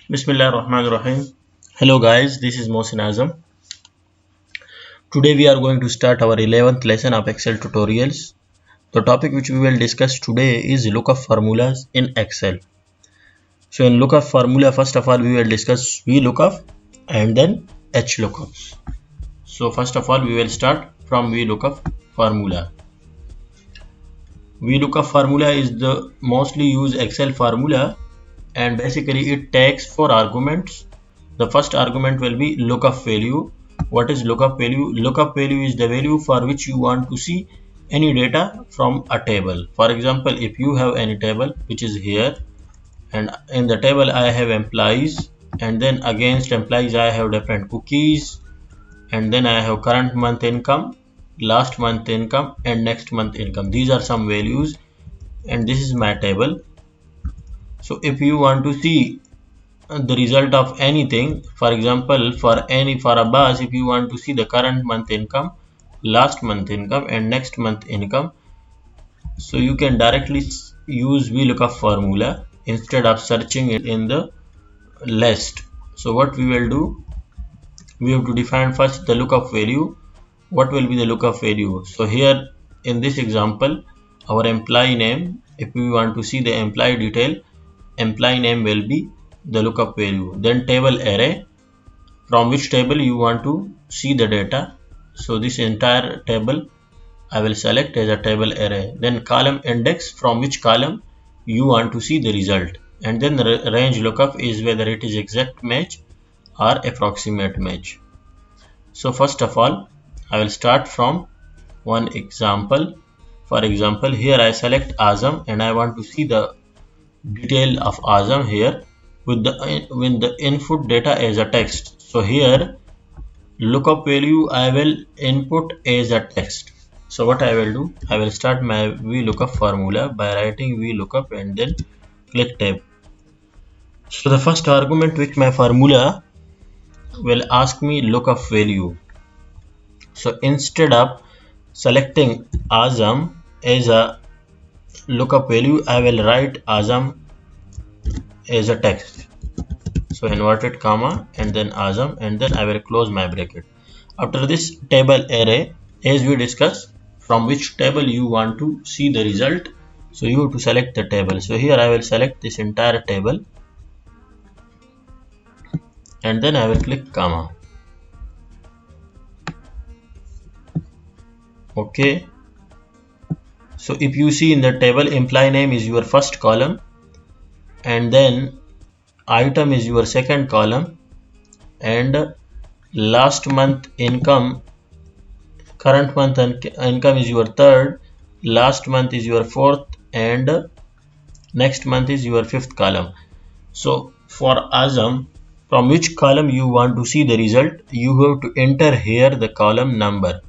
Bismillah ar-Rahman ar-Rahim. Hello guys, this is Mohsin Azam. Today we are going to start our 11th lesson of Excel tutorials. The topic which we will discuss today is lookup formulas in Excel. So in lookup formula, first of all we will discuss VLOOKUP and then HLOOKUPs. So first of all we will start from VLOOKUP formula. VLOOKUP formula is the mostly used Excel formula, and basically it takes 4 arguments. The first argument will be lookup value. What is lookup value? Lookup value is the value for which you want to see any data from a table. For example, if you have any table which is here, and in the table I have employees, and then against employees I have different cookies, and then I have current month income, last month income, and next month income. These are some values, and this is my table. So if you want to see the result of anything, for example, for a bus, if you want to see the current month income, last month income, and next month income, so you can directly use VLOOKUP formula instead of searching it in the list. So what we will do, we have to define first the lookup value. What will be the lookup value? So here in this example, our employee name, if we want to see the employee detail, employee name will be the lookup value. Then table array, from which table you want to see the data. So this entire table I will select as a table array. Then column index, from which column you want to see the result. And then range lookup is whether it is exact match or approximate match. So first of all I will start from one example. For example, here I select Azam and I want to see the detail of Azam here with the input data as a text. So here lookup value I will input as a text. So what I will do, I will start my VLOOKUP formula by writing VLOOKUP and then click tab. So the first argument which my formula will ask me lookup value. So instead of selecting Azam as a lookup value, I will write Azam as a text. So inverted comma and then Azam, and then I will close my bracket. After this table array, as we discussed, from which table you want to see the result, so you have to select the table. So here I will select this entire table and then I will click comma. Okay, so if you see in the table, employee name is your first column, and then item is your second column, and last month income, current month income is your third, last month is your fourth, and next month is your fifth column. So for Azam, from which column you want to see the result, you have to enter here the column number.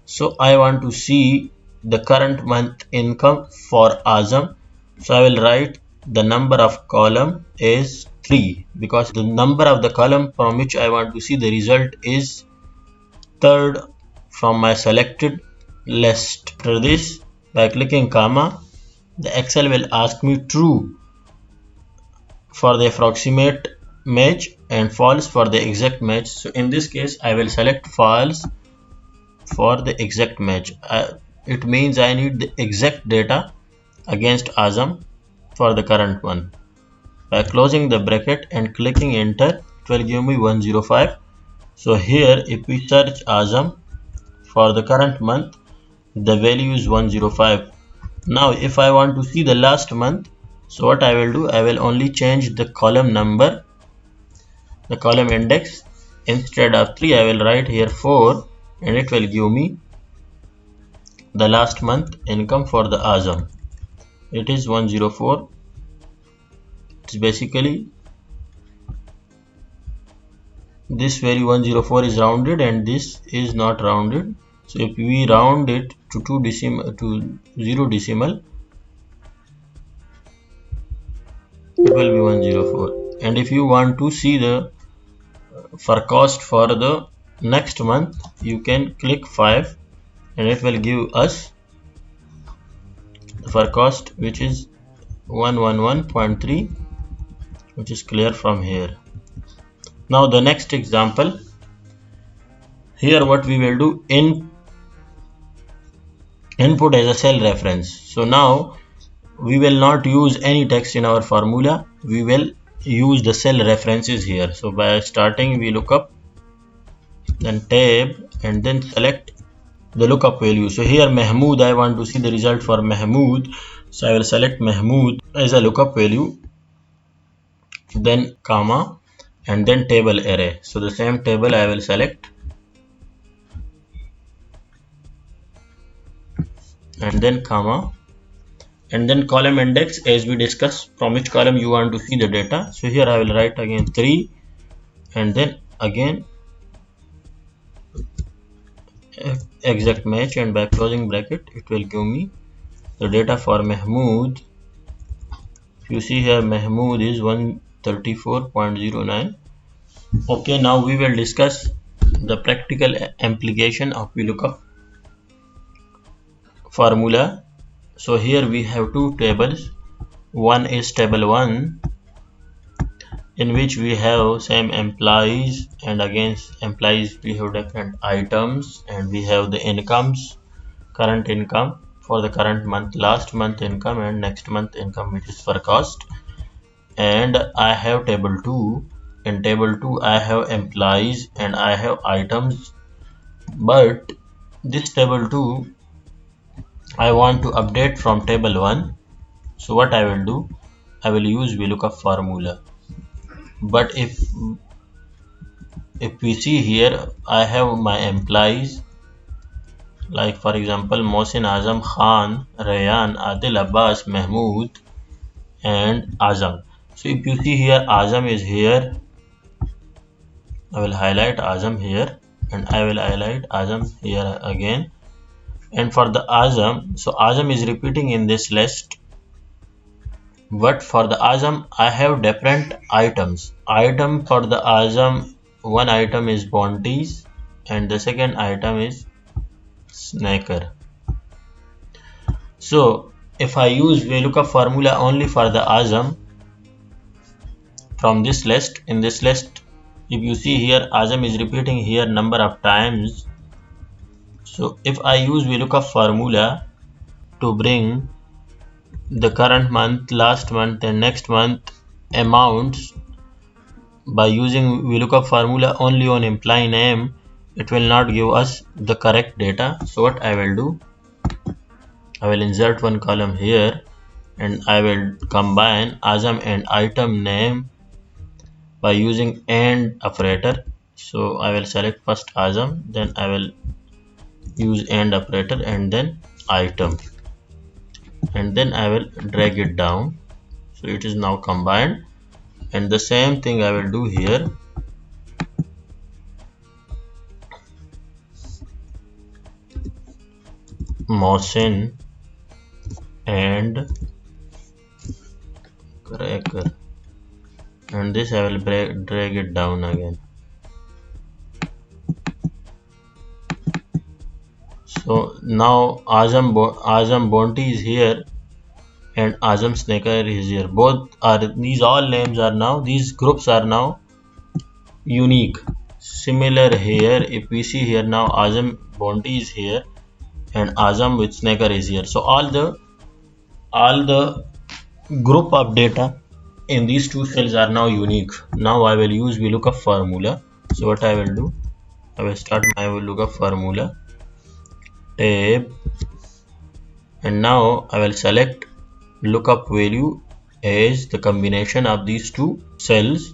So I want to see the current month income for Azam, so I will write the number of column is 3, because the number of the column from which I want to see the result is third from my selected list. After this, by clicking comma, the Excel will ask me true for the approximate match and false for the exact match. So in this case I will select false for the exact match. It means I need the exact data against Azam for the current one. By closing the bracket and clicking enter, it will give me 105. So here if we search Azam for the current month, the value is 105. Now if I want to see the last month, so what I will do, I will only change the column number, the column index. Instead of 3 I will write here 4, and it will give me the last month income for the Azam. It is 104. It's basically this value 104 is rounded and this is not rounded. So if we round it to 0 decimal, it will be 104. And if you want to see the forecast for the next month, you can click 5 and it will give us the forecast, which is 111.3 which is clear from here. Now the next example, here what we will do, input as a cell reference. So now we will not use any text in our formula, we will use the cell references here. So by starting, we look up, then tab, and then select the lookup value. So here Mahmood, I want to see the result for Mahmood, so I will select Mahmood as a lookup value, then comma, and then table array. So the same table I will select, and then comma, and then column index, as we discussed, from which column you want to see the data. So here I will write again 3, and then again exact match, and by closing bracket it will give me the data for Mahmood. If you see here, Mahmood is 134.09. Okay, now we will discuss the practical application of VLOOKUP formula. So here we have two tables. One is table 1, in which we have same employees, and against employees we have different items, and we have the incomes, current income for the current month, last month income, and next month income, which is for cost. And I have table 2. In table 2 I have employees and I have items, but this table 2 I want to update from table 1. So what I will do, I will use VLOOKUP formula. But if we see here, I have my employees, like for example Mohsin Azam Khan, Rayan, Adil Abbas, Mahmood, and Azam. So if you see here, Azam is here, I will highlight Azam here, and I will highlight Azam here again. And for the Azam, so Azam is repeating in this list, but for the Azam I have different items. Item for the Azam, one item is Bounties and the second item is Snacker. So if I use VLOOKUP formula only for the Azam from this list, in this list if you see here, Azam is repeating here number of times. So if I use VLOOKUP formula to bring the current month, last month, and next month amounts by using VLOOKUP formula only on employee name, it will not give us the correct data. So what I will do, I will insert one column here, and I will combine Azam and item name by using AND operator. So I will select first Azam, then I will use AND operator, and then item, and then I will drag it down. So it is now combined, and the same thing I will do here. Mohsin and Cracker, and this I will drag it down again. So now Azam Bounty is here and Azam Snacker is here. Both are, these all names are now, these groups are now unique. Similar here, if we see here now, Azam Bounty is here and Azam with Snacker is here. So all the group of data in these two cells are now unique. Now I will use VLOOKUP formula. So what I will do, I will start my VLOOKUP formula, tab, and now I will select lookup value as the combination of these two cells,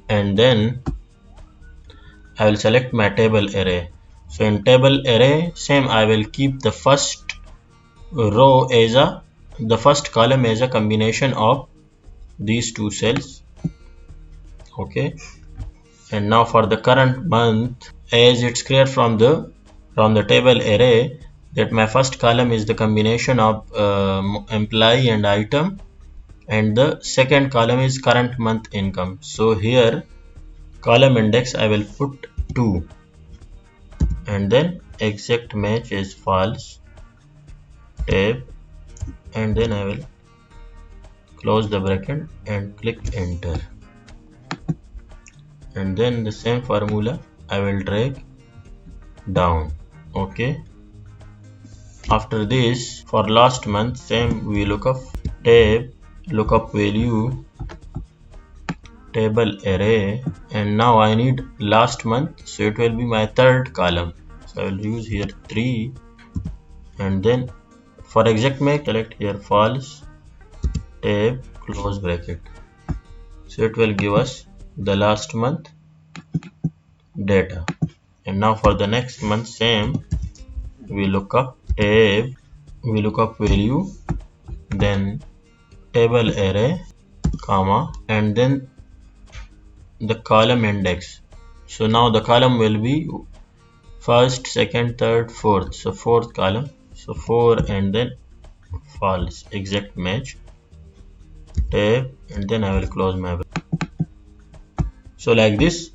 and then I will select my table array. So in table array, same, I will keep the first row as the first column as a combination of these two cells. Okay, and now for the current month, as it's clear from the table array that my first column is the combination of employee and item, and the second column is current month income. So here column index I will put 2, and then exact match is false, tab, and then I will close the bracket and click enter, and then the same formula I will drag down. Okay, after this, for last month, same we look up tab, lookup value, table array, and now I need last month, so it will be my third column. So I will use here 3, and then for exact match select here false, tab, close bracket. So it will give us the last month data. And now for the next month, same we look up tab, we look up value, then table array, comma, and then the column index. So now the column will be first, second, third, fourth. So fourth column, so 4 and then false, exact match, tab, and then I will close my bracket. So like this,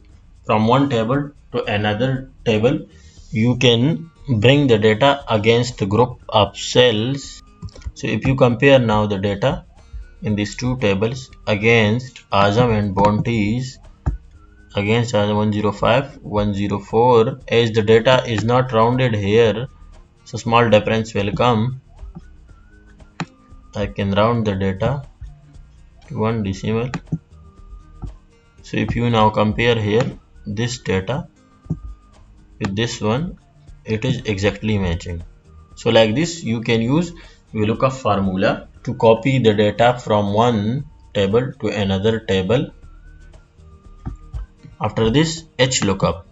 from one table to another table, you can bring the data against the group of cells. So if you compare now the data in these two tables against Azam and Bonte's, against Azam 105, 104, as the data is not rounded here, so small difference will come. I can round the data to 1 decimal. So if you now compare here this data with this one, it is exactly matching. So like this, you can use VLOOKUP formula to copy the data from one table to another table. After this, HLOOKUP.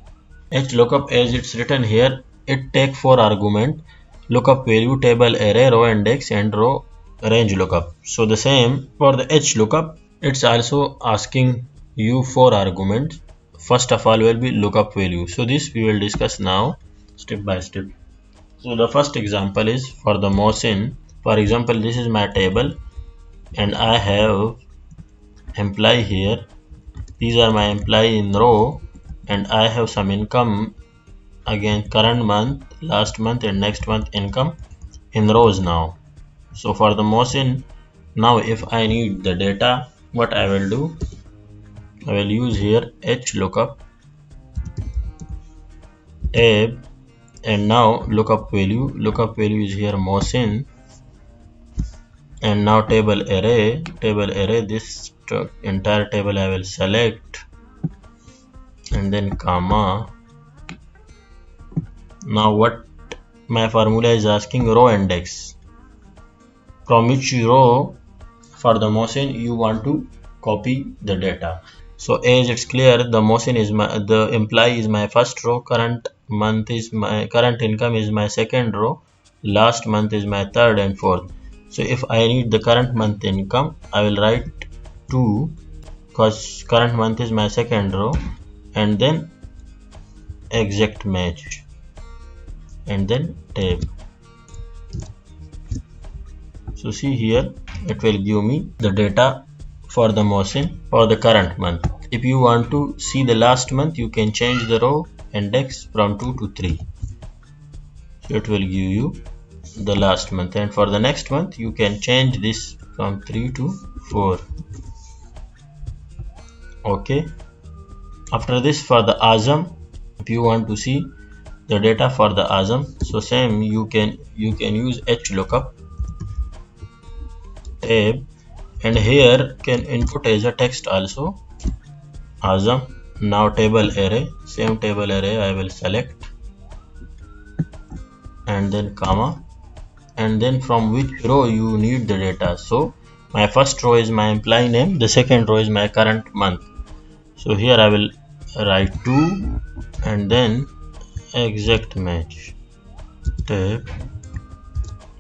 HLOOKUP, as it's written here, it takes 4 arguments: lookup value, table array, row index, and row range lookup. So the same for the HLOOKUP, it's also asking you 4 arguments. First of all will be lookup value. So this we will discuss now step by step. So the first example is for the Mohsin. For example, this is my table and I have employee here. These are my employee in row, and I have some income, again current month, last month, and next month income in rows now. So for the Mohsin, now if I need the data, what I will do, I will use here HLOOKUP tab, and now lookup value is here Mohsin, and now table array, this entire table I will select, and then comma. Now what my formula is asking, row index, from which row for the Mohsin you want to copy the data. So as it's clear, the Mohsin is the employee is my first row, current income is my second row, last month is my third and fourth. So if I need the current month income, I will write 2, because current month is my second row, and then exact match, and then tab. So see here, it will give me the data for the Mohsin for the current month. If you want to see the last month, you can change the row index from 2 to 3. So it will give you the last month, and for the next month you can change this from 3 to 4. Okay. After this, for the Azam, if you want to see the data for the Azam, so same you can use HLOOKUP tab, and here can input as a text also Azam. Now table array, same table array I will select, and then comma, and then from which row you need the data. So my first row is my employee name, the second row is my current month. So here I will write 2 and then exact match, tab,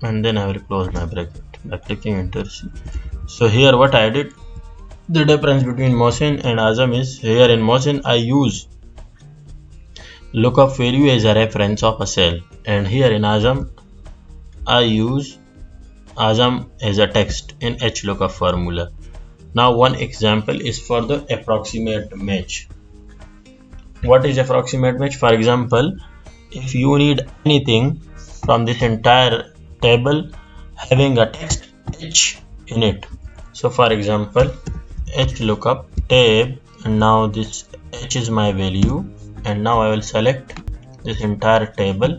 and then I will close my bracket by clicking enter. So here what I did, the difference between Mohsin and Azam is, here in Mohsin I use lookup value as a reference of a cell, and here in Azam I use Azam as a text in HLOOKUP formula. Now one example is for the approximate match. What is approximate match? For example, if you need anything from this entire table having a text H in it, So for example, h lookup tab, and now this h is my value, and now I will select this entire table,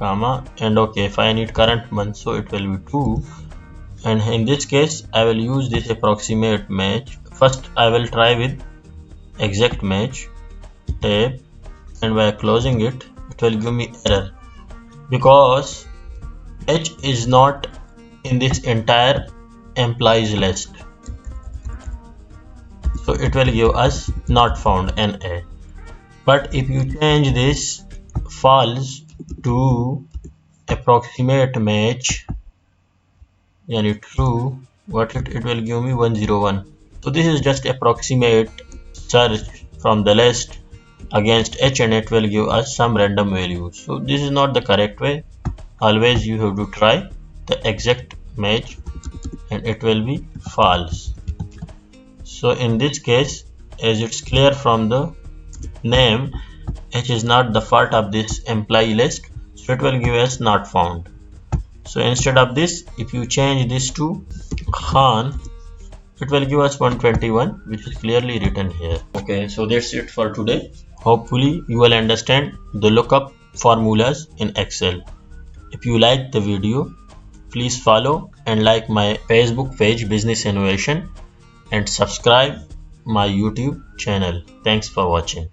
comma, and okay, if I need current month, so it will be 2. And in this case I will use this approximate match. First I will try with exact match tab, and by closing it, it will give me error because h is not in this entire employees list, so it will give us not found NA. But if you change this false to approximate match, yani true, it will give me 101. So this is just approximate search from the list against h, and it will give us some random values. So this is not the correct way. Always you have to try the exact match, and it will be false. So in this case, as it's clear from the name, h is not the part of this employee list, so it will give us not found. So instead of this, if you change this to Khan, it will give us 121, which is clearly written here. Okay, so that's it for today. Hopefully you will understand the lookup formulas in Excel. If you like the video, please follow and like my Facebook page Business Innovation, and subscribe my YouTube channel. Thanks for watching.